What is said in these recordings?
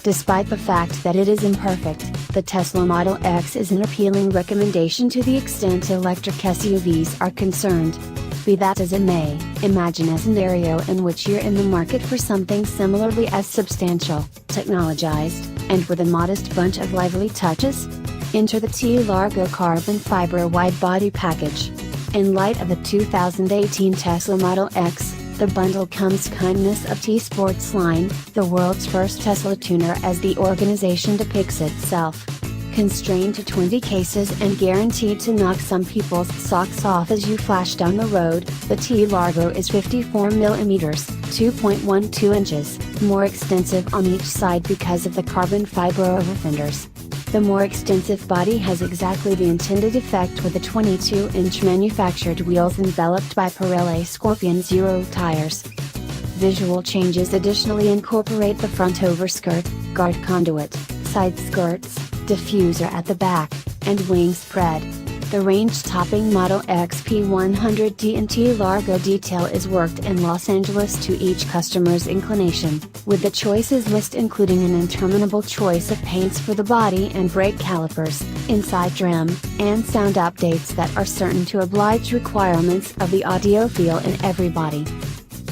Despite the fact that it is imperfect, the Tesla Model X is an appealing recommendation to the extent electric SUVs are concerned. Be that as it may, imagine a scenario in which you're in the market for something similarly as substantial, technologized, and with a modest bunch of lively touches. Enter the T Largo carbon fiber wide-body package. In light of the 2018 Tesla Model X, the bundle comes kindness of T Sportsline, the world's first Tesla tuner as the organization depicts itself. Constrained to 20 cases and guaranteed to knock some people's socks off as you flash down the road, the T Largo is 54mm, 2.12 inches, more extensive on each side because of the carbon fiber overfenders. The more extensive body has exactly the intended effect with the 22-inch manufactured wheels enveloped by Pirelli Scorpion Zero tires. Visual changes additionally incorporate the front overskirt, guard conduit, side skirts, diffuser at the back, and wing spread. The range-topping Model X P100D and T Largo detail is worked in Los Angeles to each customer's inclination, with the choices list including an interminable choice of paints for the body and brake calipers, inside trim, and sound updates that are certain to oblige requirements of the audiophile in every body.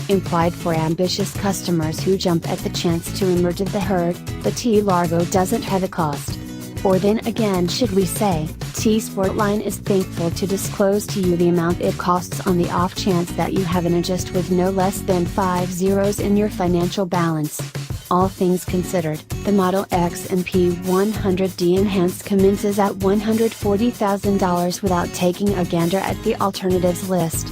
Implied for ambitious customers who jump at the chance to emerge of the herd, the T Largo doesn't have a cost. Or then again should we say, T Sportline is thankful to disclose to you the amount it costs on the off chance that you have an adjust with no less than 5 zeros in your financial balance. All things considered, the Model X and P100D Enhanced commences at $140,000 without taking a gander at the alternatives list.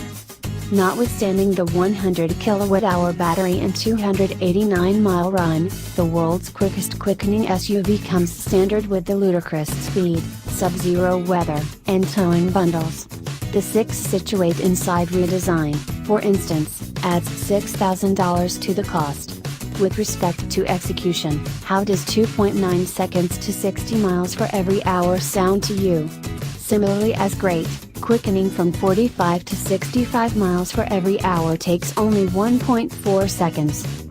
Notwithstanding the 100 kWh battery and 289-mile run, the world's quickest quickening SUV comes standard with the ludicrous speed, sub-zero weather, and towing bundles. The 6 Situate Inside redesign, for instance, adds $6,000 to the cost. With respect to execution, how does 2.9 seconds to 60 miles for every hour sound to you? Similarly as great, quickening from 45 to 65 miles for every hour takes only 1.4 seconds.